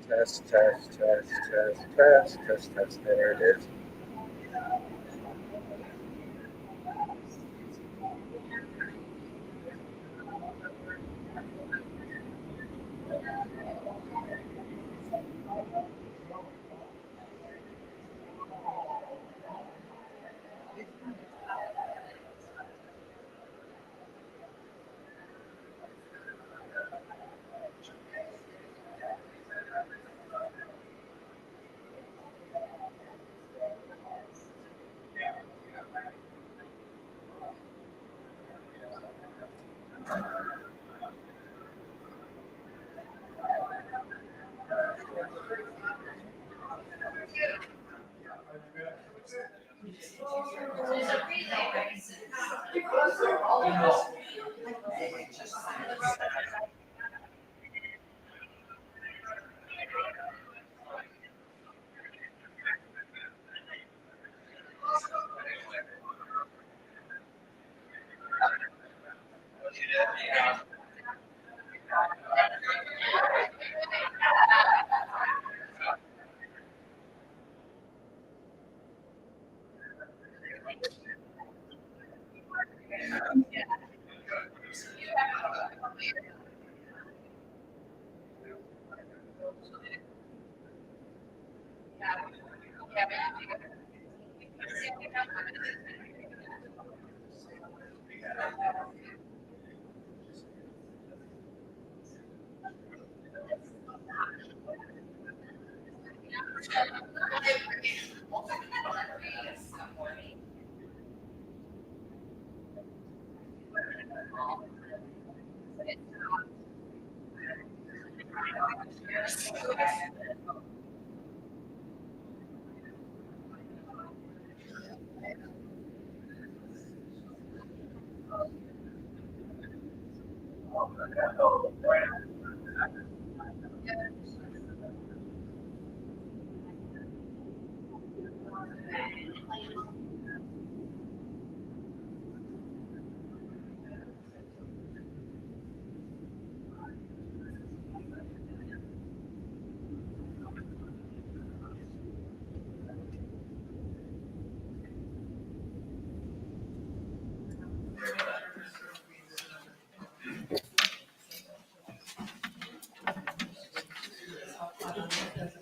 Test, test, test, test, test, test, test. There it is.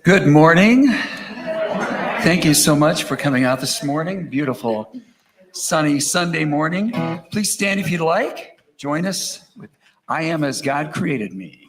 Good morning. Thank you so much for coming out this morning. Beautiful, sunny Sunday morning. Please stand if you'd like. Join us with I Am As God Created Me.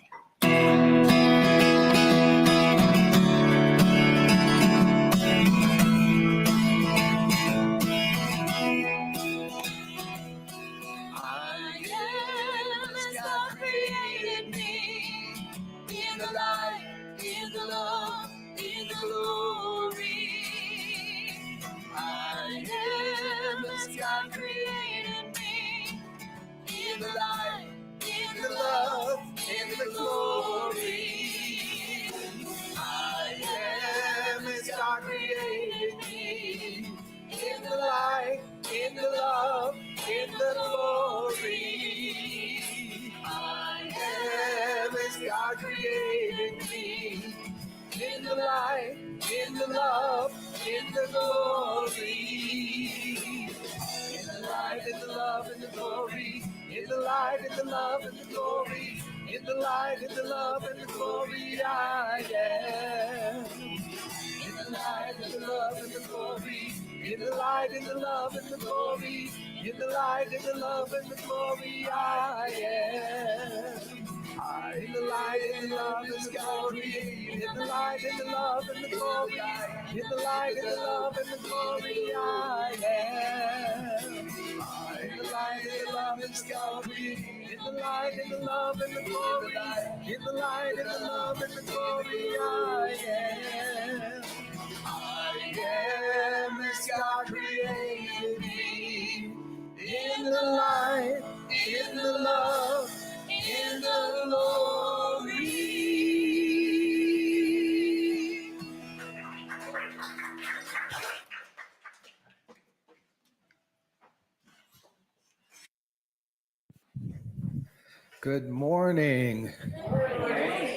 Good morning.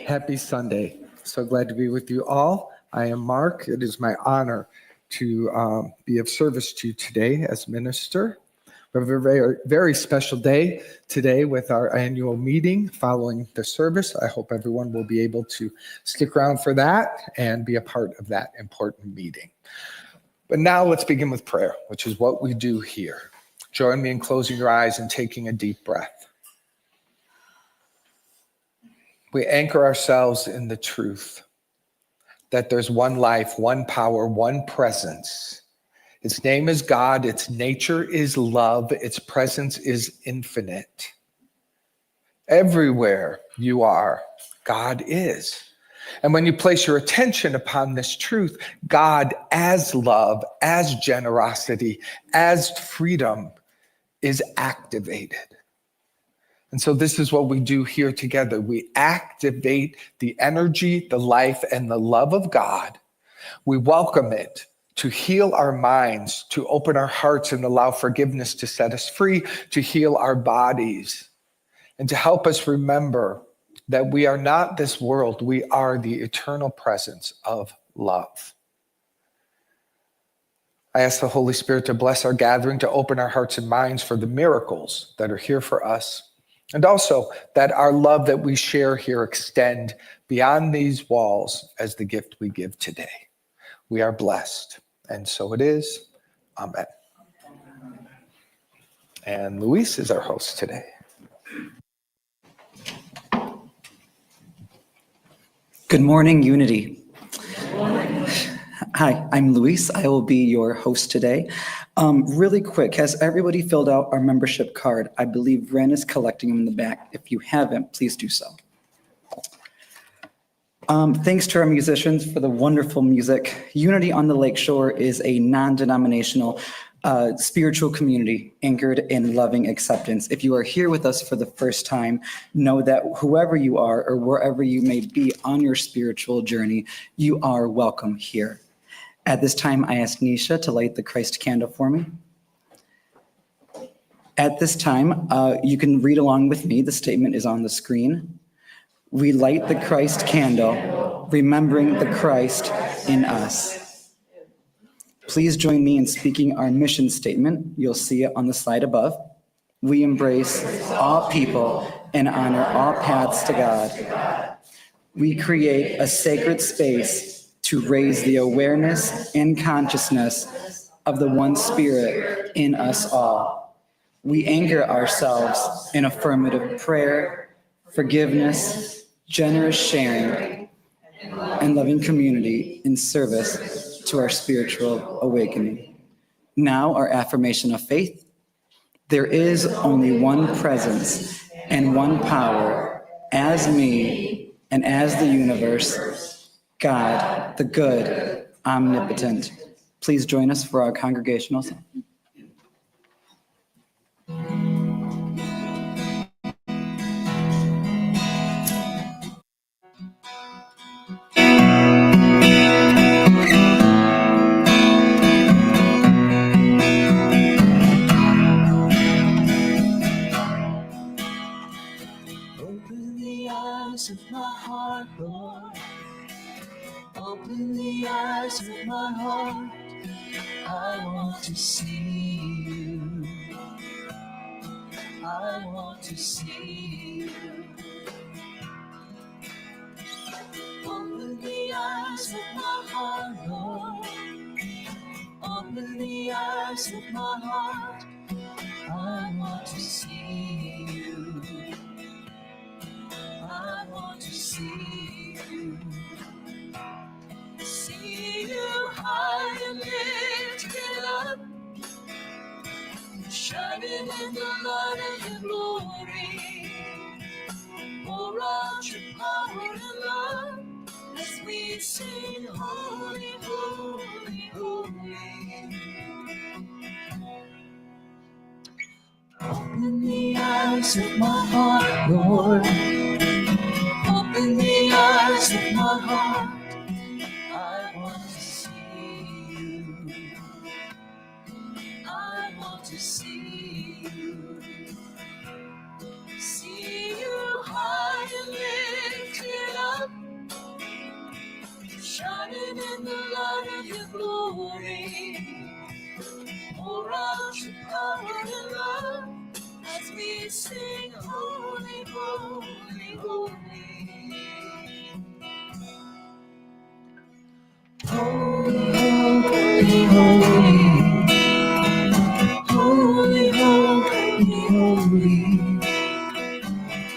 Happy Sunday. So glad to be with you all. I am Mark. It is my honor to be of service to you today as minister. We have a very, very special day today with our annual meeting following the service. I hope everyone will be able to stick around for that and be a part of that important meeting. But now let's begin with prayer, which is what we do here. Join me in closing your eyes and taking a deep breath. We anchor ourselves in the truth that there's one life, one power, one presence. Its name is God. Its nature is love. Its presence is infinite. Everywhere you are, God is. And when you place your attention upon this truth, God as love, as generosity, as freedom is activated. And so this is what we do here together. We activate the energy, the life, and the love of God. We welcome it to heal our minds, to open our hearts and allow forgiveness to set us free, to heal our bodies, and to help us remember that we are not this world. We are the eternal presence of love. I ask the Holy Spirit to bless our gathering, to open our hearts and minds for the miracles that are here for us. And also that our love that we share here extend beyond these walls as the gift we give today. We are blessed. And so it is. Amen. And Luis is our host today. Good morning, Unity. Hi, I'm Luis. I will be your host today. Really quick, has everybody filled out our membership card? I believe Ren is collecting them in the back. If you haven't, please do so. Thanks to our musicians for the wonderful music. Unity on the Lakeshore is a non-denominational spiritual community anchored in loving acceptance. If you are here with us for the first time, know that whoever you are or wherever you may be on your spiritual journey, you are welcome here. At this time, I ask Nisha to light the Christ candle for me. At this time, you can read along with me. The statement is on the screen. We light the Christ candle, remembering the Christ in us. Please join me in speaking our mission statement. You'll see it on the slide above. We embrace all people and honor all paths to God. We create a sacred space to raise the awareness and consciousness of the one Spirit in us all. We anchor ourselves in affirmative prayer, forgiveness, generous sharing, and loving community in service to our spiritual awakening. Now, our affirmation of faith. There is only one presence and one power as me and as the universe, God, the good, omnipotent. Please join us for our congregational song. Open the eyes of my heart, Lord. Open the eyes of my heart. I want to see you. I want to see you. Open the eyes of my heart, Lord. Open the eyes of my heart. I want to see you. I want to see you. See you high and lifted up, shining in the light of your glory. Pour out your power and love as we sing, holy, holy, holy. Open the eyes of my heart, Lord. Open the eyes of my heart. I want to see you. I want to see you. See you high and lifted up, shining in the light of your glory. Pour out your power and love as we sing, holy, holy, holy. Holy, holy, holy. Holy, holy, holy.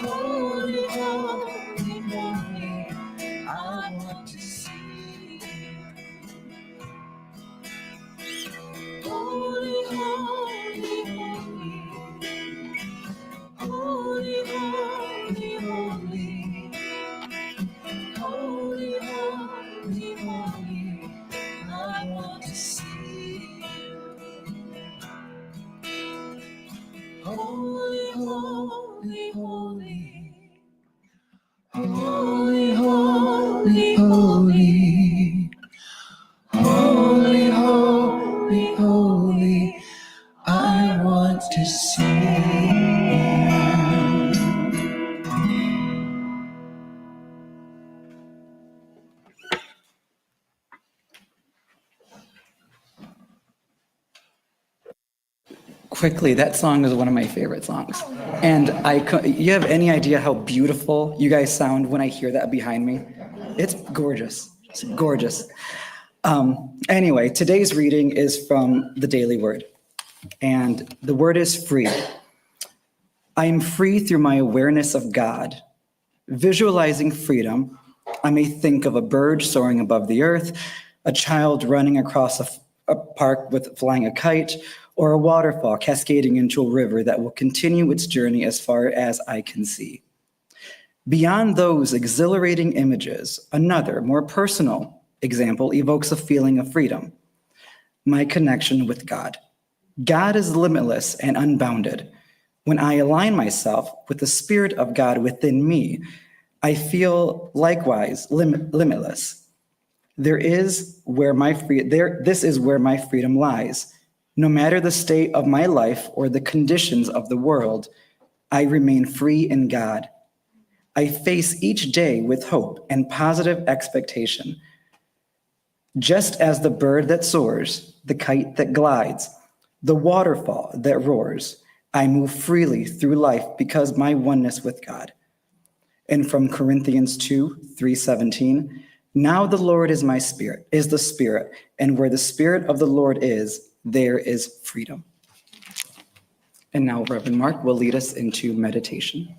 Holy, holy, holy. I want to see you. Holy, holy, holy. Holy, holy, holy. Holy, holy, holy. I want to see you. Holy, holy, holy. Holy, holy, holy. Holy, holy, holy. I want to see you. Quickly, that song is one of my favorite songs. And you have any idea how beautiful you guys sound when I hear that behind me? It's gorgeous. It's gorgeous. Anyway, today's reading is from the Daily Word. And the word is free. I am free through my awareness of God. Visualizing freedom, I may think of a bird soaring above the earth, a child running across a park with flying a kite, or a waterfall cascading into a river that will continue its journey as far as I can see. Beyond those exhilarating images, another, more personal example evokes a feeling of freedom: my connection with God. God is limitless and unbounded. When I align myself with the Spirit of God within me, I feel likewise limitless. This is where my freedom lies. No matter the state of my life or the conditions of the world, I remain free in God. I face each day with hope and positive expectation. Just as the bird that soars, the kite that glides, the waterfall that roars, I move freely through life because my oneness with God. And from Corinthians 2:3-17, now the Lord is the Spirit, and where the Spirit of the Lord is, there is freedom. And now Reverend Mark will lead us into meditation.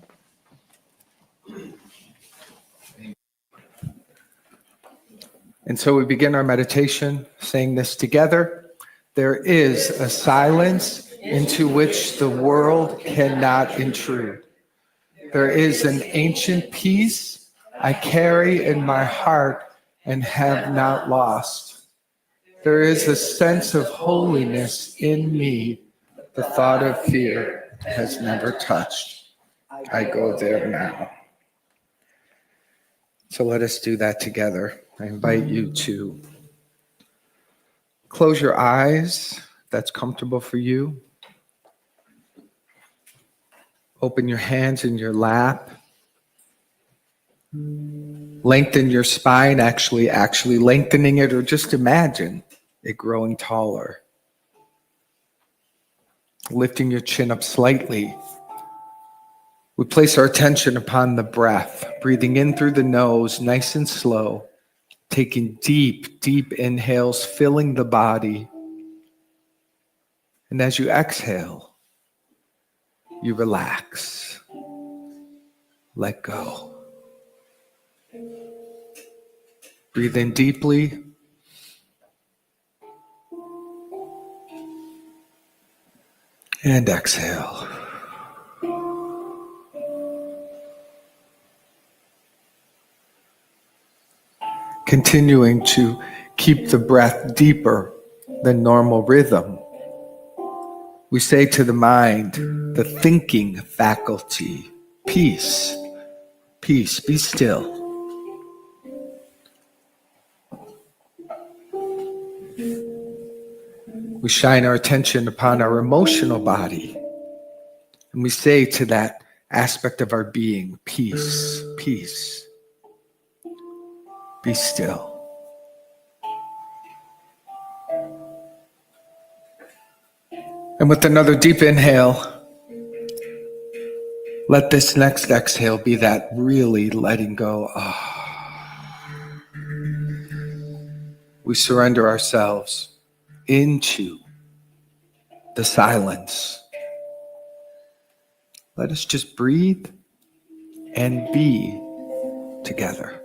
And so we begin our meditation saying this together. There is a silence into which the world cannot intrude. There is an ancient peace I carry in my heart and have not lost. There is a sense of holiness in me the thought of fear has never touched. I go there now. So let us do that together. I invite you to close your eyes, if that's comfortable for you. Open your hands in your lap. Lengthen your spine, actually lengthening it, or just imagine it growing taller. Lifting your chin up slightly. We place our attention upon the breath, breathing in through the nose, nice and slow, taking deep, deep inhales, filling the body. And as you exhale, you relax. Let go. Breathe in deeply. And exhale. Continuing to keep the breath deeper than normal rhythm. We say to the mind, the thinking faculty, peace, peace, be still. We shine our attention upon our emotional body, and we say to that aspect of our being, peace, peace, be still. And with another deep inhale, let this next exhale be that really letting go. We surrender ourselves into the silence. Let us just breathe and be together.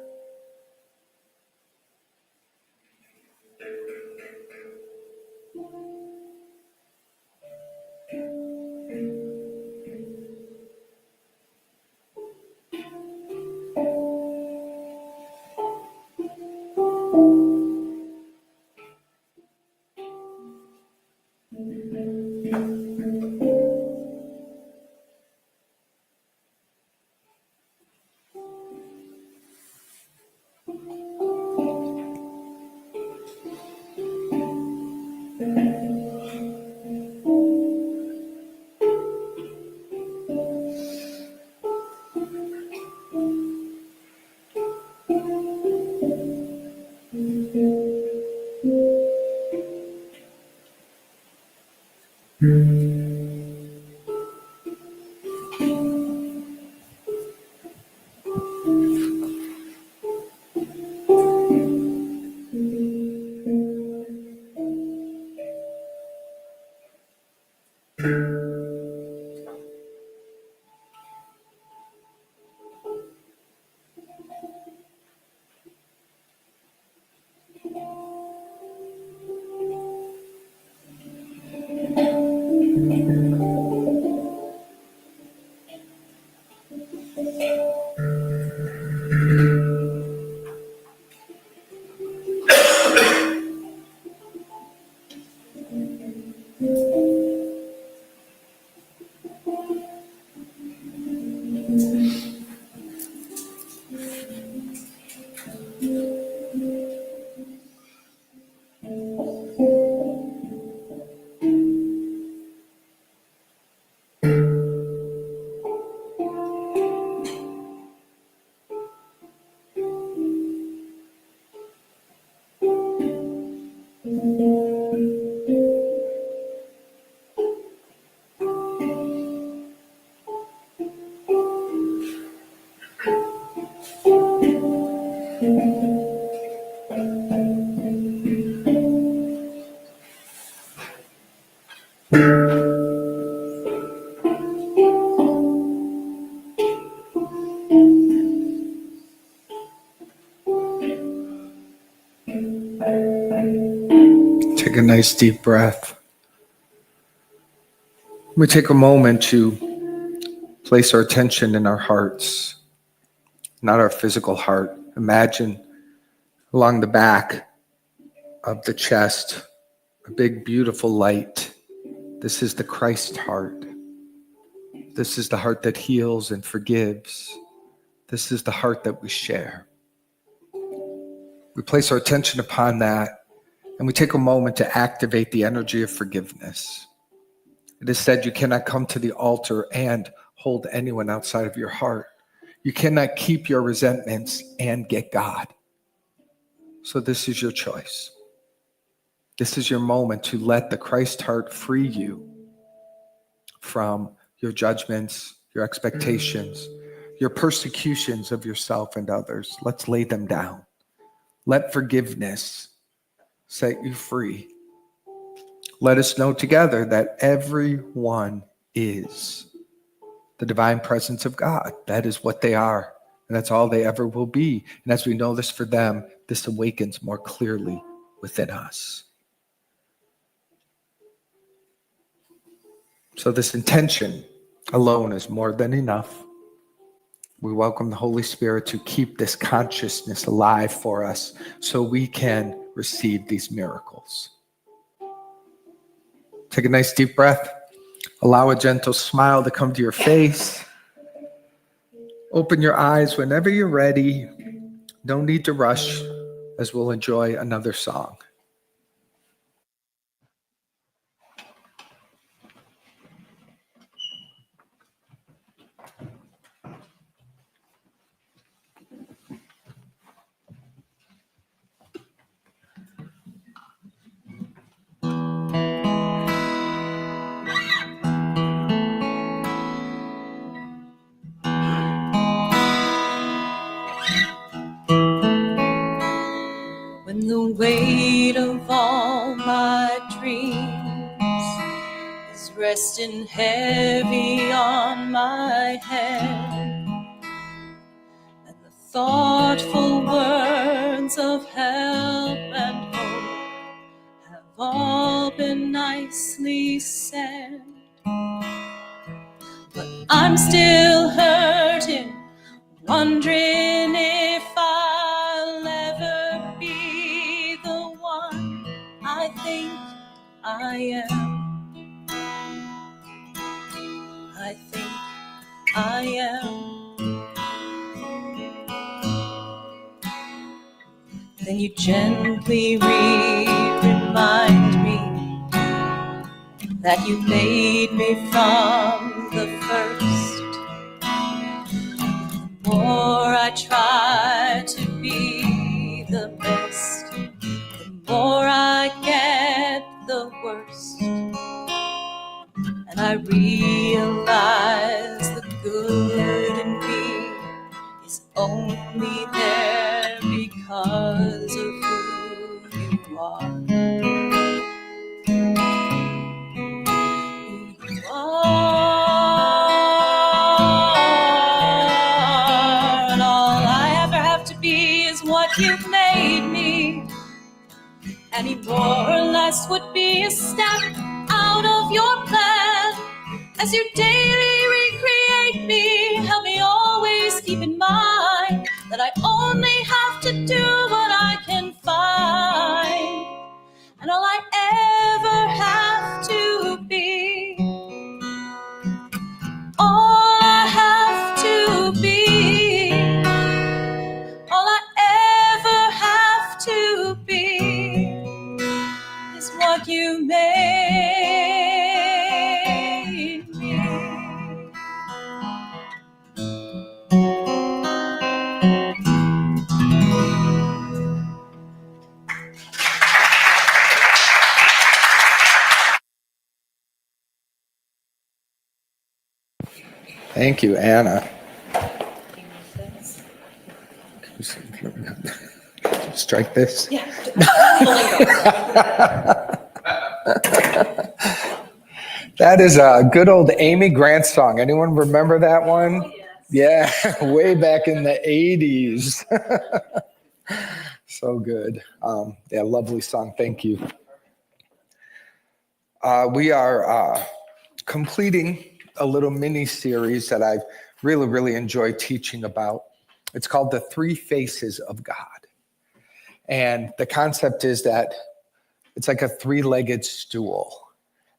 Take a nice deep breath. We take a moment to place our attention in our hearts, not our physical heart. Imagine along the back of the chest, a big, beautiful light. This is the Christ heart. This is the heart that heals and forgives. This is the heart that we share. We place our attention upon that, and we take a moment to activate the energy of forgiveness. It is said you cannot come to the altar and hold anyone outside of your heart. You cannot keep your resentments and get God. So this is your choice. This is your moment to let the Christ heart free you from your judgments, your expectations, your persecutions of yourself and others. Let's lay them down. Let forgiveness set you free. Let us know together that everyone is the divine presence of God. That is what they are, and that's all they ever will be. And as we know this for them, this awakens more clearly within us. So this intention alone is more than enough. We welcome the Holy Spirit to keep this consciousness alive for us so we can receive these miracles. Take a nice deep breath. Allow a gentle smile to come to your face. Open your eyes whenever you're ready. No need to rush, as we'll enjoy another song. When the weight of all my dreams is resting heavy on my head, and the thoughtful words of help and hope have all been nicely said, but I'm still hurting, wondering if I'll ever be the one I think I am. I think I am. Then you gently remind me that you made me from the first. The more I try to be the best, the more I get the worst. And I realize the good in me is only there because of who you are. Who you are. And all I ever have to be is what you've made me. Any more or less would be a step out of your plan. As you daily recreate me, help me always keep in mind that I only have to do what I can find. And all I ever have to be, all I have to be, all I ever have to be is what you made me. Thank you, Anna. Strike this. Yeah. That is a good old Amy Grant song. Anyone remember that one? Oh, yes. Yeah, way back in the 80s. So good. Yeah, lovely song. Thank you. We are completing a little mini series that I've really enjoyed teaching about. It's called The Three Faces of God. And the concept is that it's like a three-legged stool.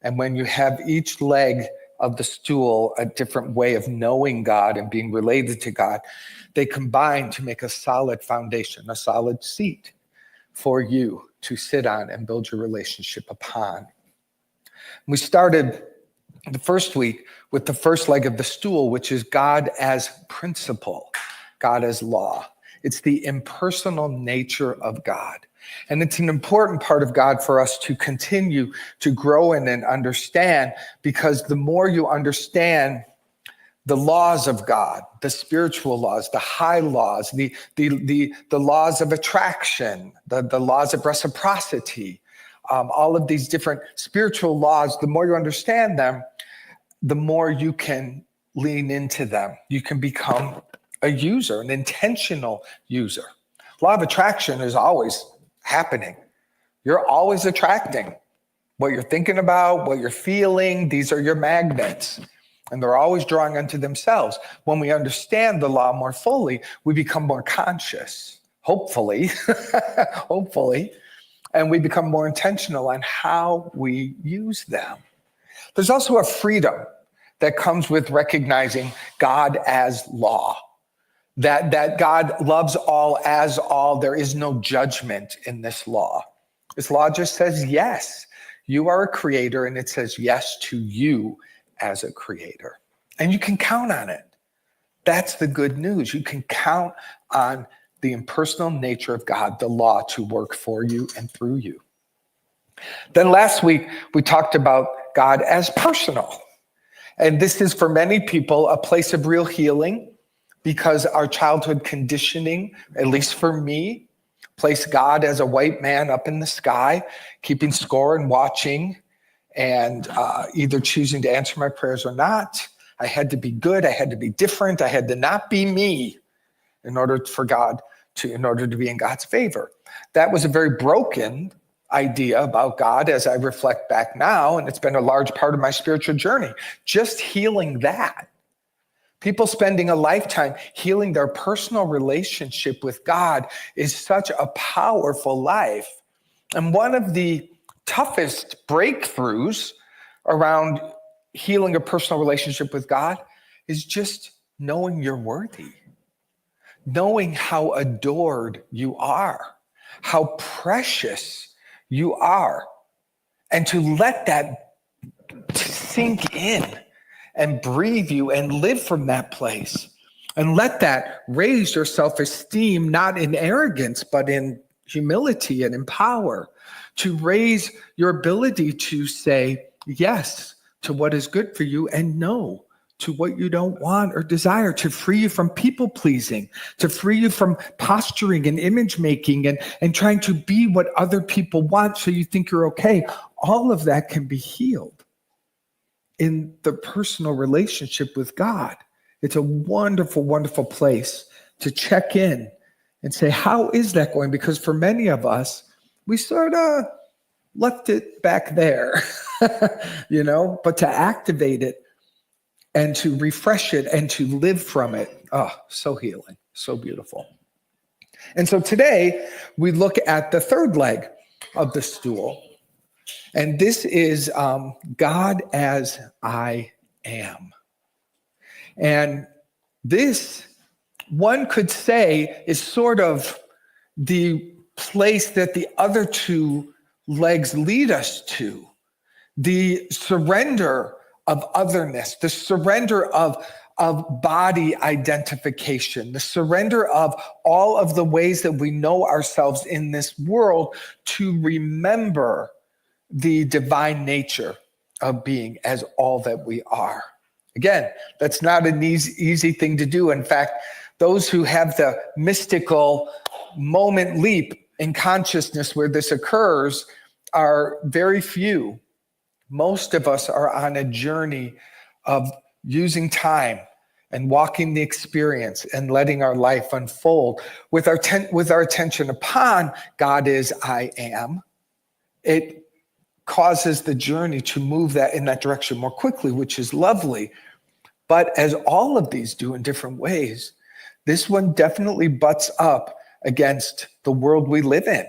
And when you have each leg of the stool a different way of knowing God and being related to God, they combine to make a solid foundation, a solid seat for you to sit on and build your relationship upon. We started the first week with the first leg of the stool, which is God as principle, God as law. It's the impersonal nature of God. And it's an important part of God for us to continue to grow in and understand, because the more you understand the laws of God, the spiritual laws, the high laws, the laws of attraction, the laws of reciprocity, all of these different spiritual laws, the more you understand them, the more you can lean into them. You can become a user, an intentional user. Law of attraction is always happening. You're always attracting what you're thinking about, what you're feeling. These are your magnets, and they're always drawing unto themselves. When we understand the law more fully, we become more conscious, hopefully, and we become more intentional on how we use them. There's also a freedom that comes with recognizing God as law. That God loves all as all. There is no judgment in this law. This law just says yes. You are a creator, and it says yes to you as a creator. And you can count on it. That's the good news. You can count on the impersonal nature of God, the law, to work for you and through you. Then last week, we talked about God as personal. And this is, for many people, a place of real healing, because our childhood conditioning, at least for me, placed God as a white man up in the sky, keeping score and watching, and either choosing to answer my prayers or not. I had to be good. I had to be different. I had to not be me in order to be in God's favor. That was a very broken idea about God as I reflect back now, and it's been a large part of my spiritual journey. Just healing that. People spending a lifetime healing their personal relationship with God is such a powerful life. And one of the toughest breakthroughs around healing a personal relationship with God is just knowing you're worthy, knowing how adored you are, how precious you are, and to let that sink in and breathe you and live from that place, and let that raise your self-esteem, not in arrogance, but in humility and in power, to raise your ability to say yes to what is good for you and no to what you don't want or desire, to free you from people pleasing, to free you from posturing and image making and trying to be what other people want so you think you're okay. All of that can be healed in the personal relationship with God. It's a wonderful, wonderful place to check in and say, how is that going? Because for many of us, we sort of left it back there, but to activate it and to refresh it and to live from it, so healing, so beautiful. And so today we look at the third leg of the stool. And this is God as I am. And this, one could say, is sort of the place that the other two legs lead us to. The surrender of otherness, the surrender of body identification, the surrender of all of the ways that we know ourselves in this world, to remember the divine nature of being as all that we are. Again, that's not an easy thing to do. In fact, those who have the mystical moment leap in consciousness where this occurs are very few. Most of us are on a journey of using time and walking the experience and letting our life unfold with our attention upon God is, I am, it causes the journey to move that in that direction more quickly, which is lovely. But as all of these do in different ways, this one definitely butts up against the world we live in.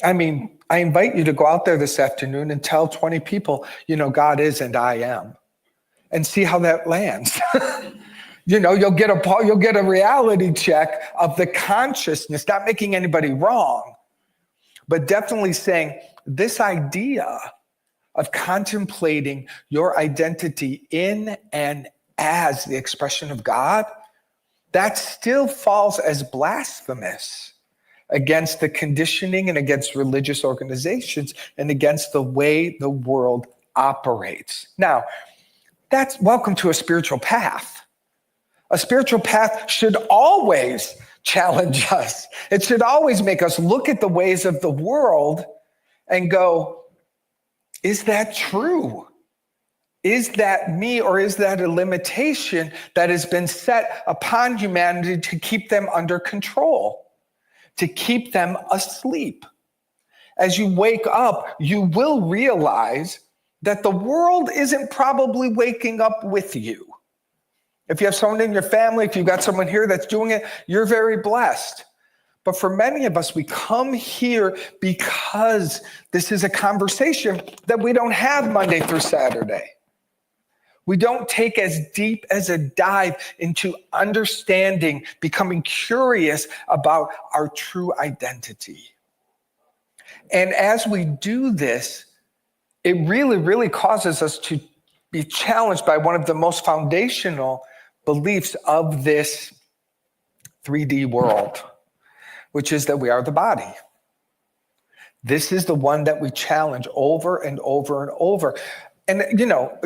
I mean, I invite you to go out there this afternoon and tell 20 people, God is and I am, and see how that lands. You'll get a reality check of the consciousness, not making anybody wrong, but definitely saying this idea of contemplating your identity in and as the expression of God, that still falls as blasphemous against the conditioning and against religious organizations and against the way the world operates. Now, that's welcome to a spiritual path. A spiritual path should always challenge us. It should always make us look at the ways of the world and go, is that true? Is that me, or is that a limitation that has been set upon humanity to keep them under control, to keep them asleep? As you wake up, you will realize that the world isn't probably waking up with you. If you have someone in your family, if you've got someone here that's doing it, you're very blessed. But for many of us, we come here because this is a conversation that we don't have Monday through Saturday. We don't take as deep as a dive into understanding, becoming curious about our true identity. And as we do this, it really, really causes us to be challenged by one of the most foundational beliefs of this 3D world, which is that we are the body. This is the one that we challenge over and over and over. And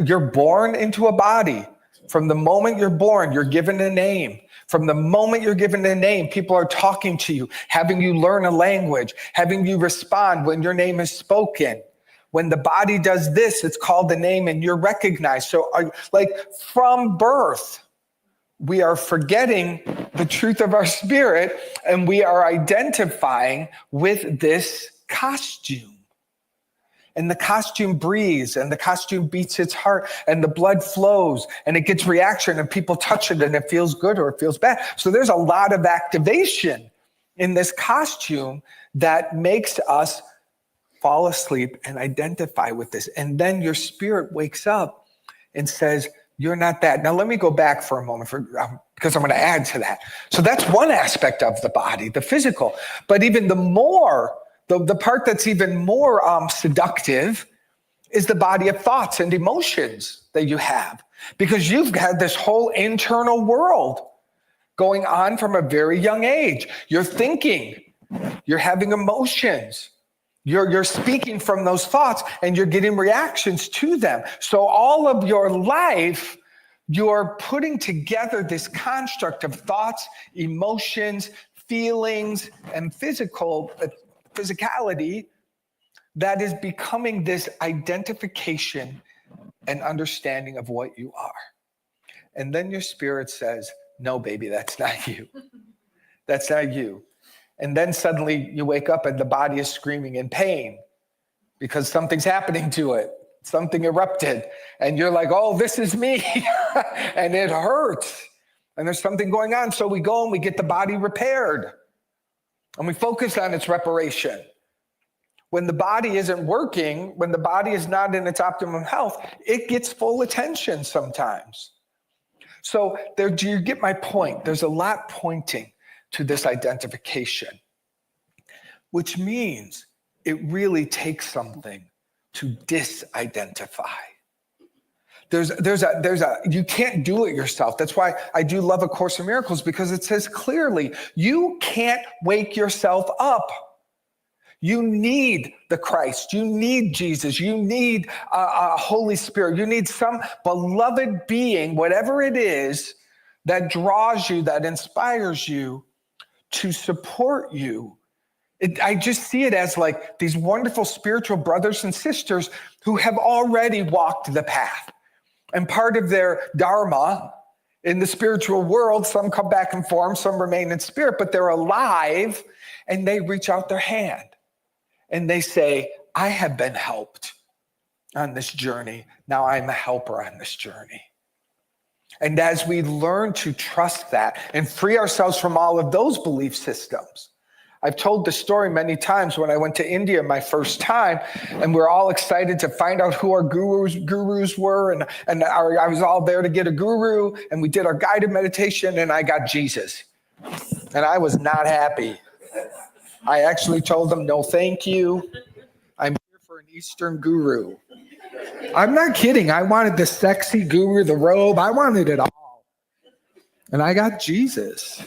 you're born into a body. From the moment you're born, you're given a name. From the moment you're given a name, people are talking to you, having you learn a language, having you respond when your name is spoken. When the body does this, it's called the name and you're recognized. So from birth, we are forgetting the truth of our spirit and we are identifying with this costume. And the costume breathes and the costume beats its heart and the blood flows and it gets reaction and people touch it and it feels good or it feels bad. So there's a lot of activation in this costume that makes us fall asleep and identify with this. And then your spirit wakes up and says, you're not that. Now let me go back for a moment because I'm going to add to that. So that's one aspect of the body, the physical. But even the part that's even more seductive is the body of thoughts and emotions that you have. Because you've had this whole internal world going on from a very young age. You're thinking, you're having emotions. You're speaking from those thoughts and you're getting reactions to them. So all of your life, you're putting together this construct of thoughts, emotions, feelings, and physicality that is becoming this identification and understanding of what you are. And then your spirit says, no, baby, that's not you. That's not you. And then suddenly you wake up and the body is screaming in pain because something's happening to it. Something erupted. And you're like, oh, this is me. And it hurts. And there's something going on. So we go and we get the body repaired. And we focus on its reparation. When the body isn't working, when the body is not in its optimum health, it gets full attention sometimes. So do you get my point? There's a lot pointing to this identification, which means it really takes something to disidentify. You can't do it yourself. That's why I do love A Course in Miracles, because it says clearly, you can't wake yourself up. You need the Christ. You need Jesus. You need a Holy Spirit. You need some beloved being, whatever it is, that draws you, that inspires you to support you. I just see it as like these wonderful spiritual brothers and sisters who have already walked the path. And part of their dharma In the spiritual world, some come back in form, some remain in spirit, but they're alive and they reach out their hand and they say, I have been helped on this journey. Now I'm a helper on this journey. And as we learn to trust that and free ourselves from all of those belief systems, I've told the story many times when I went to India my first time, and we're all excited to find out who our gurus were, and I was all there to get a guru, and we did our guided meditation, and I got Jesus. And I was not happy. I actually told them, no, thank you. I'm here for an Eastern guru. I'm not kidding. I wanted the sexy guru, the robe. I wanted it all. And I got Jesus.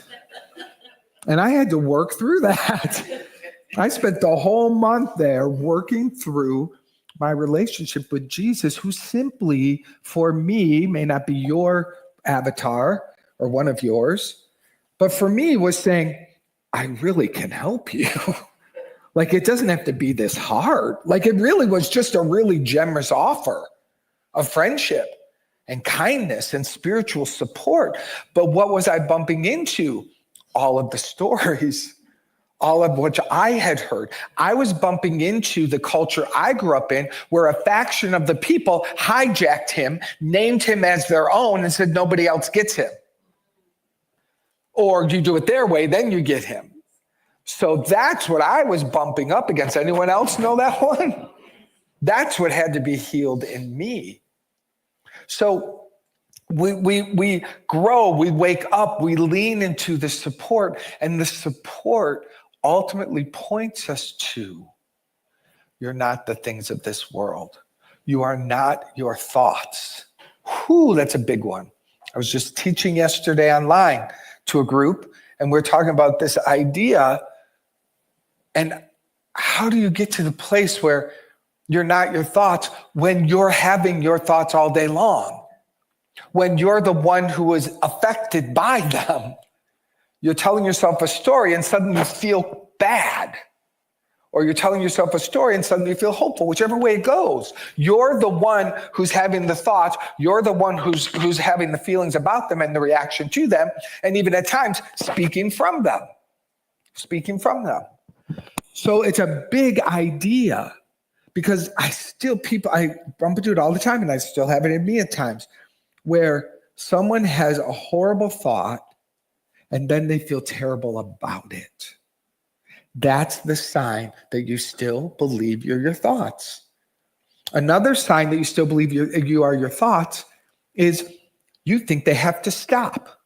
And I had to work through that. I spent the whole month there working through my relationship with Jesus, who simply, for me, may not be your avatar or one of yours, but for me was saying, I really can help you. Like, it doesn't have to be this hard. Like, it really was just a really generous offer of friendship and kindness and spiritual support. But what was I bumping into? All of the stories, all of which I had heard. I was bumping into the culture I grew up in, where a faction of the people hijacked him, named him as their own, and said nobody else gets him. Or you do it their way, then you get him. So that's what I was bumping up against. Anyone else know that one? That's what had to be healed in me. So we grow, we wake up, we lean into the support, and the support ultimately points us to, you're not the things of this world. You are not your thoughts. Whew, that's a big one. I was just teaching yesterday online to a group, and we're talking about this idea, and how do you get to the place where you're not your thoughts when you're having your thoughts all day long? When you're the one who is affected by them, you're telling yourself a story and suddenly you feel bad. Or you're telling yourself a story and suddenly you feel hopeful, whichever way it goes. You're the one who's having the thoughts. You're the one who's having the feelings about them and the reaction to them. And even at times, speaking from them. So it's a big idea, because I bump into it all the time, and I still have it in me at times, where someone has a horrible thought and then they feel terrible about it. That's the sign that you still believe you're your thoughts. Another sign that you still believe you are your thoughts is you think they have to stop.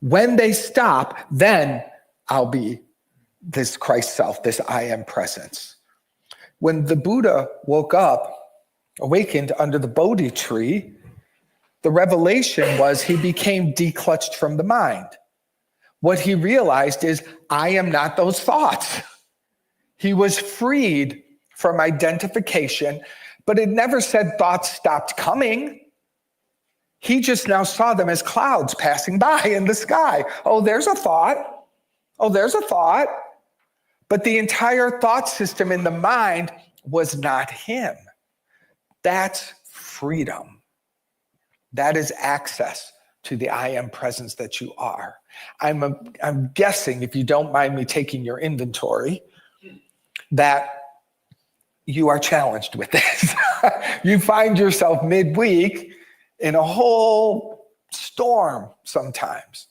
When they stop, then I'll be this Christ self, this I am presence. When the Buddha awakened under the Bodhi tree, the revelation was he became declutched from the mind. What he realized is, I am not those thoughts. He was freed from identification, but it never said thoughts stopped coming. He just now saw them as clouds passing by in the sky. Oh, there's a thought. Oh, there's a thought. But the entire thought system in the mind was not him. That's freedom. That is access to the I am presence that you are. I'm guessing, if you don't mind me taking your inventory, that you are challenged with this. You find yourself midweek in a whole storm sometimes.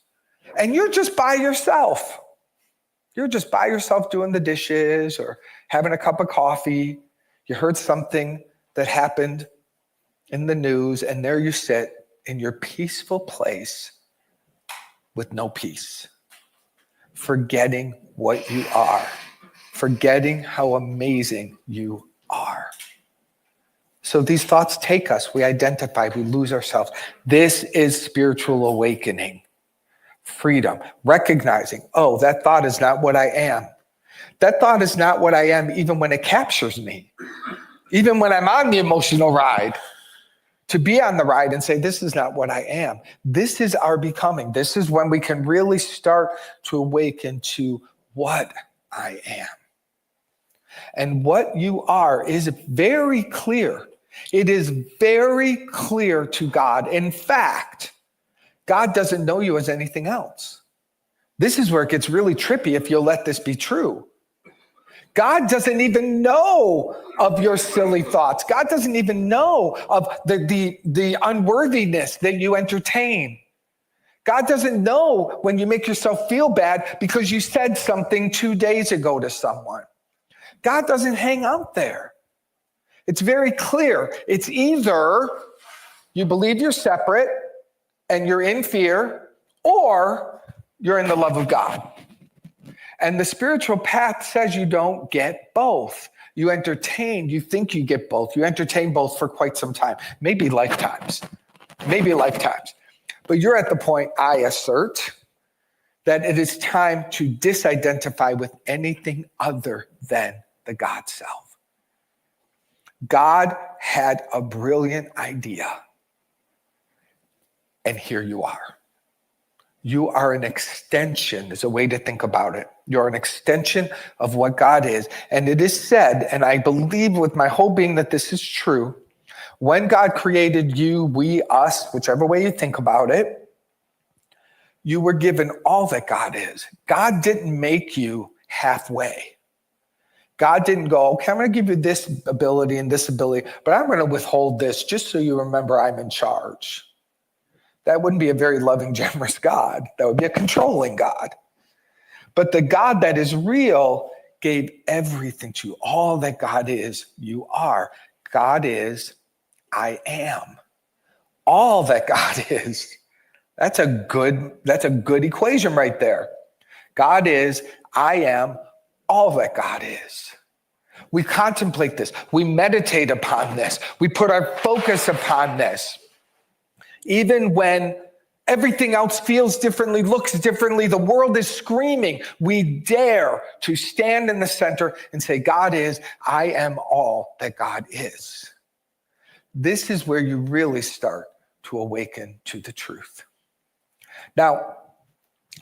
And you're just by yourself. You're just by yourself doing the dishes or having a cup of coffee. You heard something that happened in the news, and there you sit in your peaceful place with no peace, forgetting what you are, forgetting how amazing you are. So these thoughts take us, we identify, we lose ourselves. This is spiritual awakening, freedom, recognizing, oh, that thought is not what I am. That thought is not what I am even when it captures me, even when I'm on the emotional ride. To be on the ride and say, this is not what I am. This is our becoming. This is when we can really start to awaken to what I am. And what you are is very clear. It is very clear to God. In fact, God doesn't know you as anything else. This is where it gets really trippy if you'll let this be true. God doesn't even know of your silly thoughts. God doesn't even know of the unworthiness that you entertain. God doesn't know when you make yourself feel bad because you said something 2 days ago to someone. God doesn't hang out there. It's very clear. It's either you believe you're separate and you're in fear, or you're in the love of God. And the spiritual path says you don't get both. You think you get both. You entertain both for quite some time, maybe lifetimes. But you're at the point, I assert, that it is time to disidentify with anything other than the God self. God had a brilliant idea. And here you are. You are an extension, is a way to think about it. You're an extension of what God is. And it is said, and I believe with my whole being that this is true, when God created you, we, us, whichever way you think about it, you were given all that God is. God didn't make you halfway. God didn't go, okay, I'm going to give you this ability and this ability, but I'm going to withhold this just so you remember I'm in charge. That wouldn't be a very loving, generous God. That would be a controlling God. But the God that is real gave everything to you. All that God is, you are. God is, I am. All that God is. That's a good equation right there. God is, I am, all that God is. We contemplate this. We meditate upon this. We put our focus upon this. Even when everything else feels differently, looks differently, the world is screaming, we dare to stand in the center and say, God is, I am all that God is. This is where you really start to awaken to the truth. Now,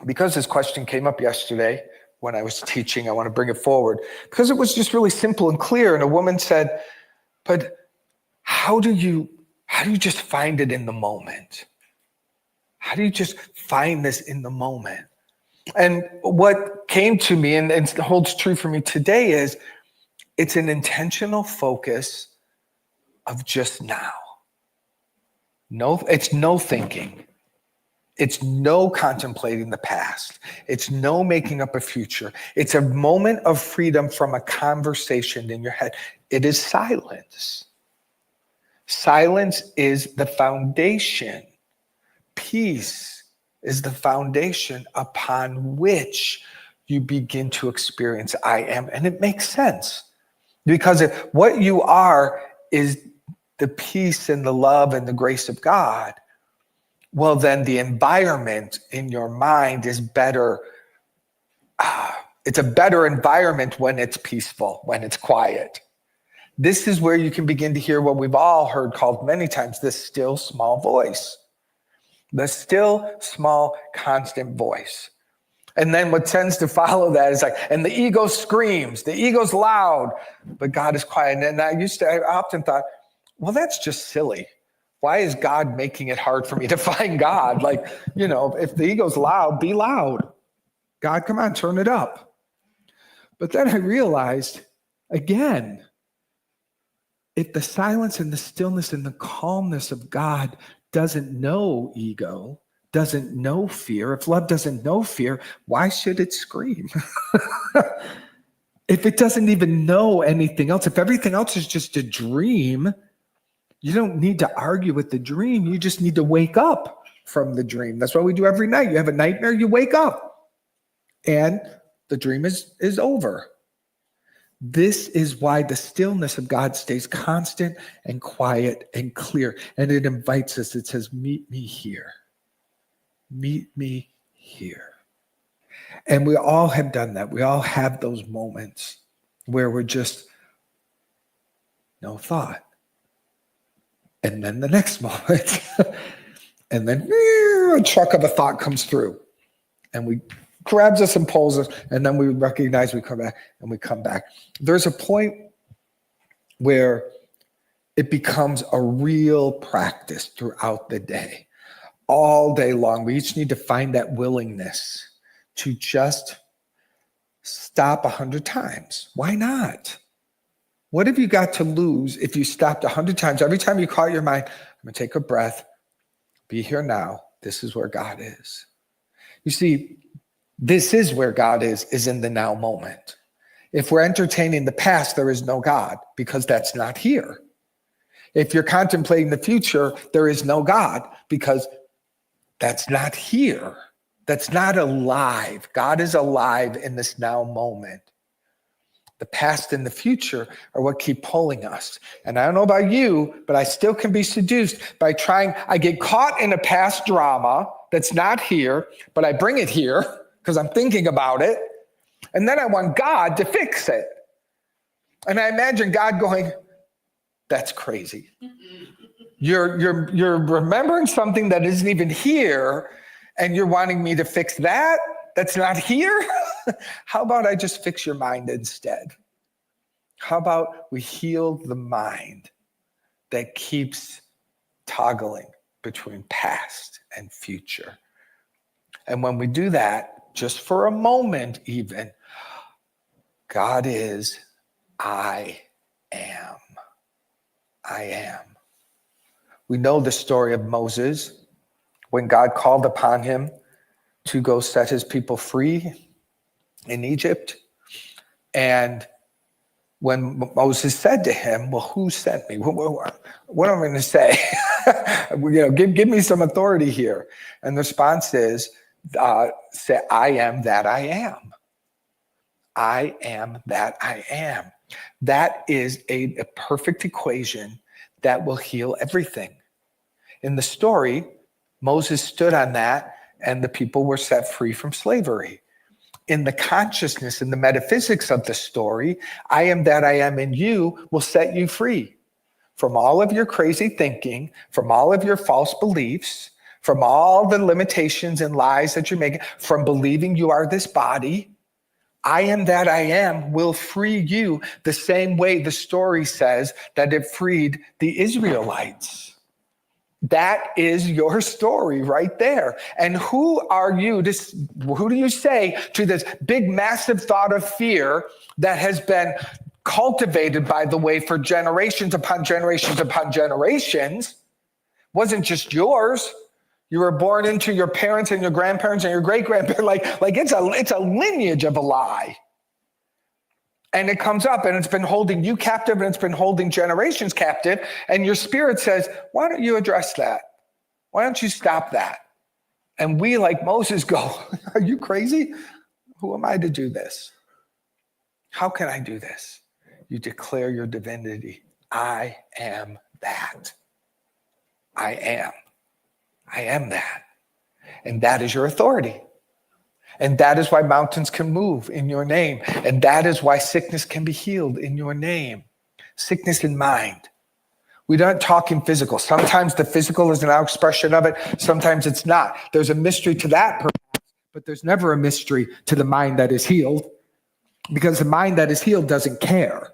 because this question came up yesterday when I was teaching, I want to bring it forward because it was just really simple and clear. And a woman said, but how do you just find it in the moment? How do you just find this in the moment? And what came to me and holds true for me today is it's an intentional focus of just now. It's no thinking. It's no contemplating the past. It's no making up a future. It's a moment of freedom from a conversation in your head. It is silence. Silence is the foundation. Peace is the foundation upon which you begin to experience I am. And it makes sense because if what you are is the peace and the love and the grace of God, well, then the environment in your mind is better. It's a better environment when it's peaceful, when it's quiet. This is where you can begin to hear what we've all heard called many times, the still small voice. The still small constant voice. And then what tends to follow that is like, and the ego screams, the ego's loud, but God is quiet. And I often thought, well, that's just silly. Why is God making it hard for me to find God? Like, if the ego's loud, be loud. God, come on, turn it up. But then I realized, again, if the silence and the stillness and the calmness of God doesn't know ego, doesn't know fear, if love doesn't know fear, why should it scream? If it doesn't even know anything else, if everything else is just a dream, you don't need to argue with the dream. You just need to wake up from the dream. That's what we do every night. You have a nightmare, you wake up, and the dream is over. This is why the stillness of God stays constant and quiet and clear. And it invites us. It says, meet me here. Meet me here. And we all have done that. We all have those moments where we're just no thought. And then the next moment. And then a truck of a thought comes through. And we grabs us and pulls us, and then we recognize we come back, and we come back. There's a point where it becomes a real practice throughout the day. all day long. We each need to find that willingness to just stop 100 times. Why not? What have you got to lose if you stopped 100 times? Every time you caught your mind, I'm going to take a breath, be here now. This is where God is. You see, this is where God is in the now moment. If we're entertaining the past, there is no God because that's not here. If you're contemplating the future, there is no God because that's not here. That's not alive. God is alive in this now moment. The past and the future are what keep pulling us. And I don't know about you, but I still can be seduced by trying. I get caught in a past drama that's not here, but I bring it here because I'm thinking about it. And then I want God to fix it. And I imagine God going, that's crazy. You're remembering something that isn't even here, and you're wanting me to fix that? That's not here? How about I just fix your mind instead? How about we heal the mind that keeps toggling between past and future? And when we do that, just for a moment even, God is, I am. I am. We know the story of Moses when God called upon him to go set his people free in Egypt. And when Moses said to him, well, who sent me? What am I going to say? Give me some authority here. And the response is, say, I am that I am. I am that I am. That is a perfect equation that will heal everything. In the story, Moses stood on that and the people were set free from slavery. In the consciousness and the metaphysics of the story, I am that I am in you will set you free from all of your crazy thinking, from all of your false beliefs, from all the limitations and lies that you're making, from believing you are this body. I am that I am will free you the same way the story says that it freed the Israelites. That is your story right there. And who do you say to this big, massive thought of fear that has been cultivated, by the way, for generations upon generations upon generations? Wasn't just yours. You were born into your parents and your grandparents and your great-grandparents. Like it's a lineage of a lie. And it comes up and it's been holding you captive and it's been holding generations captive. And your spirit says, why don't you address that? Why don't you stop that? And we, like Moses, go, are you crazy? Who am I to do this? How can I do this? You declare your divinity. I am that. I am. I am that. And that is your authority. And that is why mountains can move in your name. And that is why sickness can be healed in your name. Sickness in mind. We don't talk in physical. Sometimes the physical is an out expression of it. Sometimes it's not. There's a mystery to that, perhaps, but there's never a mystery to the mind that is healed, because the mind that is healed doesn't care.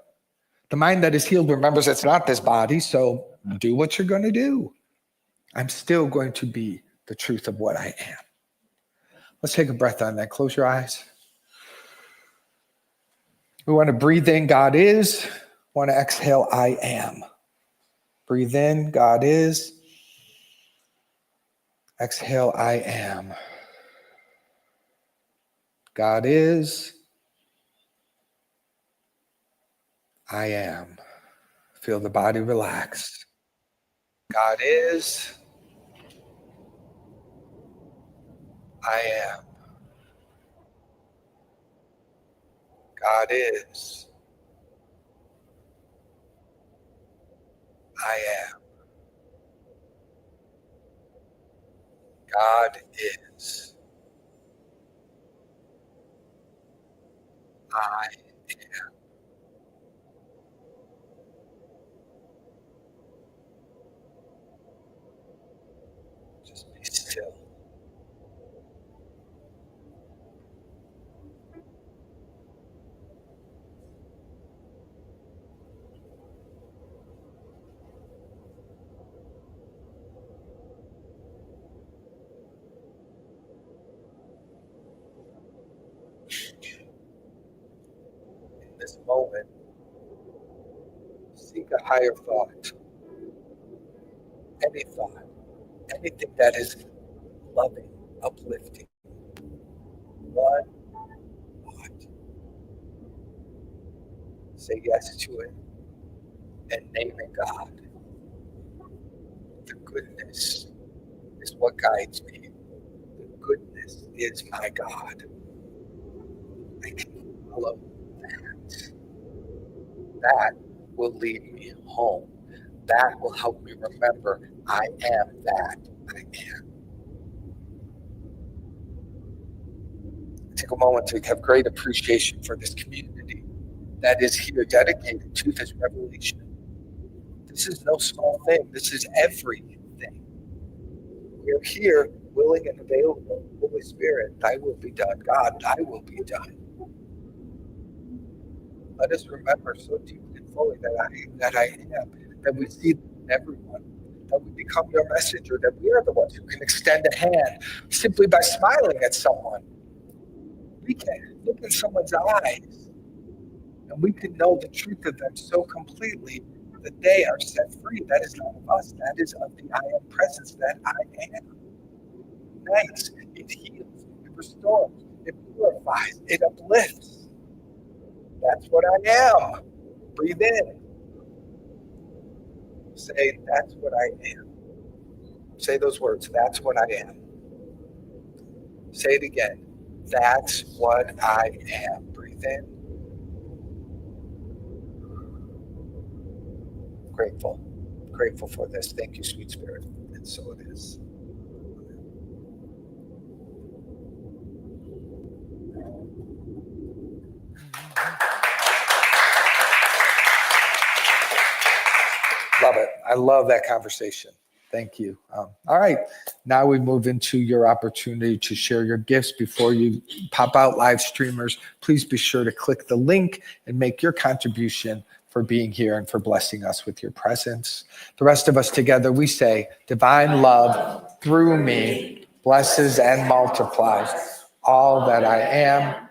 The mind that is healed remembers it's not this body, so do what you're going to do. I'm still going to be the truth of what I am. Let's take a breath on that. Close your eyes. We want to breathe in, God is. We want to exhale, I am. Breathe in, God is. Exhale, I am. God is. I am. Feel the body relax. God is. I am. God is. I am. God is. I am. Just be still. this moment, seek a higher thought. Any thought, anything that is loving, uplifting. One thought. Say yes to it and name it God. The goodness is what guides me. The goodness is my God. I can follow that. That will lead me home. That will help me remember I am that I am. Take a moment to have great appreciation for this community that is here dedicated to this revelation. This is no small thing. This is everything. We are here willing and available. Holy Spirit, thy will be done. God, thy will be done. Let us remember so deeply and fully that I am, that we see everyone, that we become your messenger, that we are the ones who can extend a hand simply by smiling at someone. We can look in someone's eyes and we can know the truth of them so completely that they are set free. That is not of us. That is of the I am presence that I am. Nice. It heals. It restores. It purifies. It uplifts. That's what I am. Breathe in. Say, that's what I am. Say those words. That's what I am. Say it again. That's what I am. Breathe in. Grateful. Grateful for this. Thank you, sweet spirit. And so it is. Love it. I love that conversation. Thank you. All right. Now we move into your opportunity to share your gifts. Before you pop out, live streamers, please be sure to click the link and make your contribution for being here and for blessing us with your presence. The rest of us together, we say, divine love through me blesses and multiplies all that I am,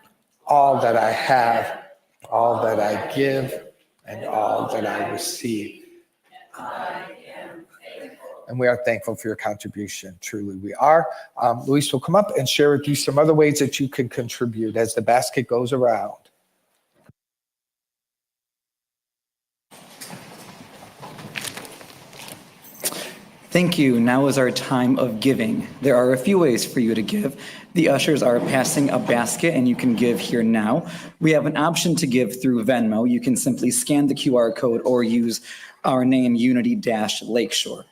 all that I have, all that I give, and all that I receive. And we are thankful for your contribution. Truly, we are. Luis will come up and share with you some other ways that you can contribute as the basket goes around. Thank you. Now is our time of giving. There are a few ways for you to give. The ushers are passing a basket and you can give here now. We have an option to give through Venmo. You can simply scan the QR code or use our name, Unity-Lakeshore.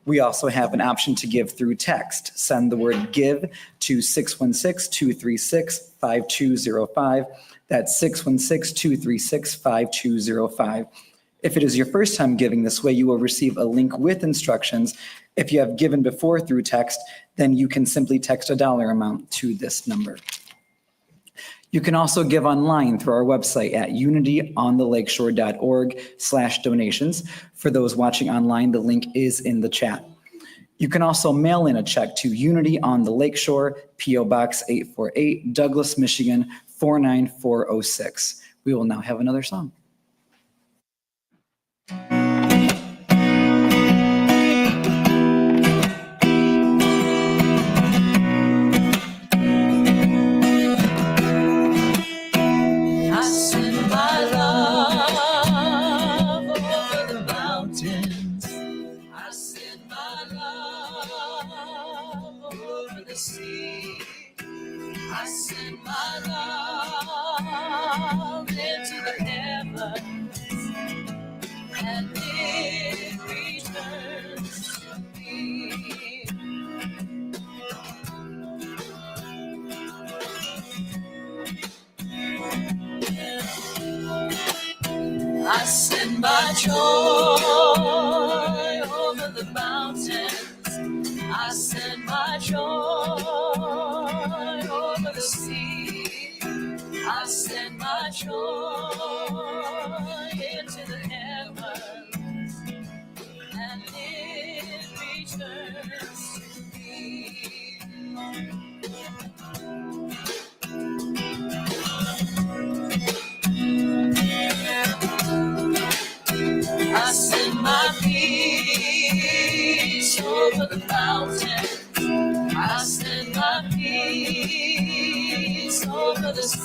We also have an option to give through text. Send the word give to 616-236-5205. That's 616-236-5205. If it is your first time giving this way, you will receive a link with instructions. If you have given before through text, then you can simply text a dollar amount to this number. You can also give online through our website at unityontheLakeshore.org/donations. For those watching online, the link is in the chat. You can also mail in a check to Unity on the Lakeshore, P.O. Box 848, Douglas, Michigan 49406. We will now have another song. I send my love into the heavens, and it returns to me. I send my joy over the mountains. I send my joy over the sea. I send my joy into the heavens, and it returns to me.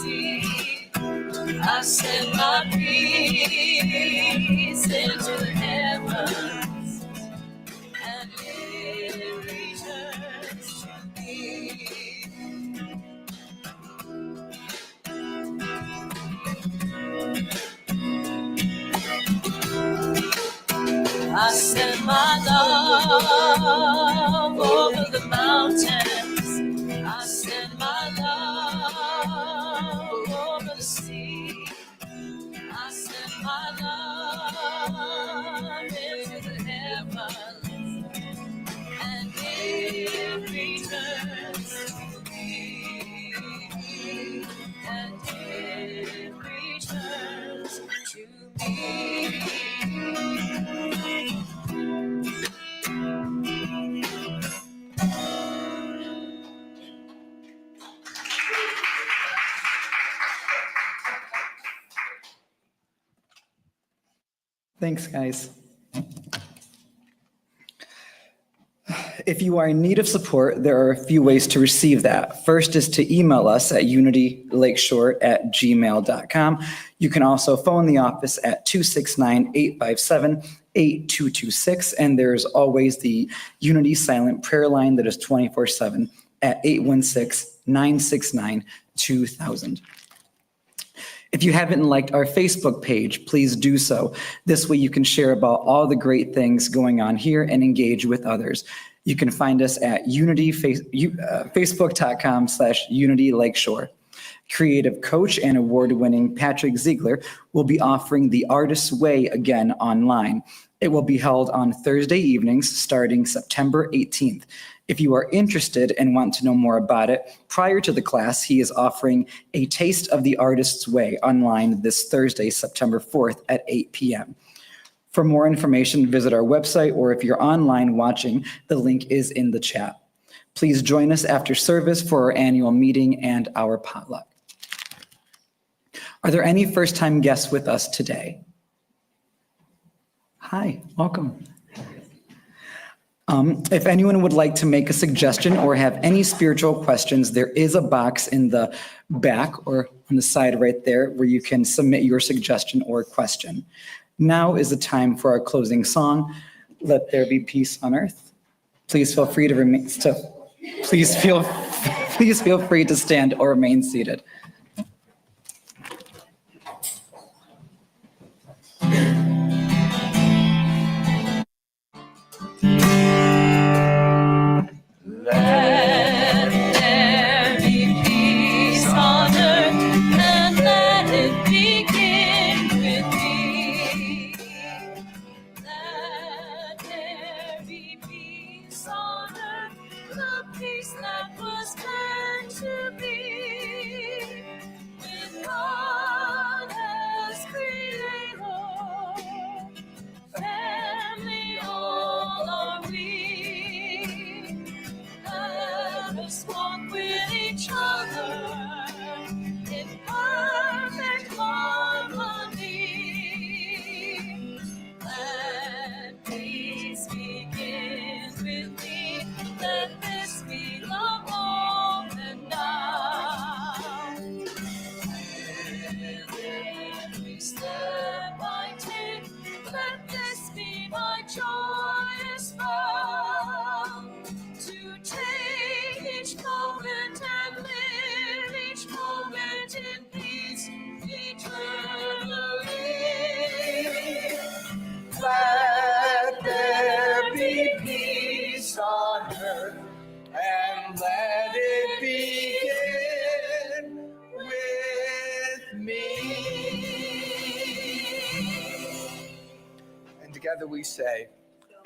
sea. I send my peace into the heavens, and it returns to me. I send my love over the mountains. I send my love over the sea. I send my love into the heavens, and it returns to me. And it returns to me. Thanks, guys. If you are in need of support, there are a few ways to receive that. First is to email us at unitylakeshore@gmail.com. You can also phone the office at 269-857-8226. And there's always the Unity Silent Prayer Line that is 24/7 at 816-969-2000. If you haven't liked our Facebook page, please do so. This way you can share about all the great things going on here and engage with others. You can find us at facebook.com/Unity Lakeshore. Creative coach and award-winning Patrick Ziegler will be offering The Artist's Way again online. It will be held on Thursday evenings starting September 18th. If you are interested and want to know more about it, prior to the class, he is offering a taste of The Artist's Way online this Thursday, September 4th at 8 p.m. For more information, visit our website, or if you're online watching, the link is in the chat. Please join us after service for our annual meeting and our potluck. Are there any first-time guests with us today? Hi, welcome. If anyone would like to make a suggestion or have any spiritual questions, there is a box in the back or on the side right there where you can submit your suggestion or question. Now is the time for our closing song, Let There Be Peace on Earth. Please feel free to please feel free to stand or remain seated. Let there be peace on earth, and let it begin with me. Let there be peace on earth, the peace that was meant to be. With God as creator, family all are we. Let us walk with each other in perfect harmony. Let peace begin with me. Let this be the moment now. With every step I take, let this be my joyous vow. To take each moment and live each moment in peace eternally. Let there be peace on earth, and let it begin with me. And together we say,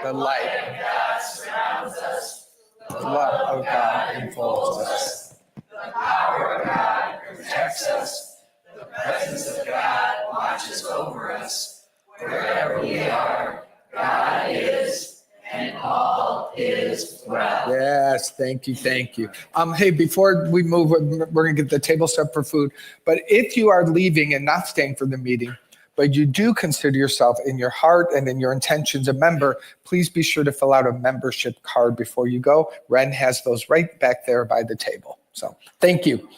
the light of God surrounds us. The love of God enfolds us. The power of God protects us. The presence of God watches over us. Wherever we are, God is, and all is well. Yes, thank you, thank you. Hey, before we move, we're going to get the table set for food. But if you are leaving and not staying for the meeting, but you do consider yourself in your heart and in your intentions a member, please be sure to fill out a membership card before you go. Ren has those right back there by the table. So thank you.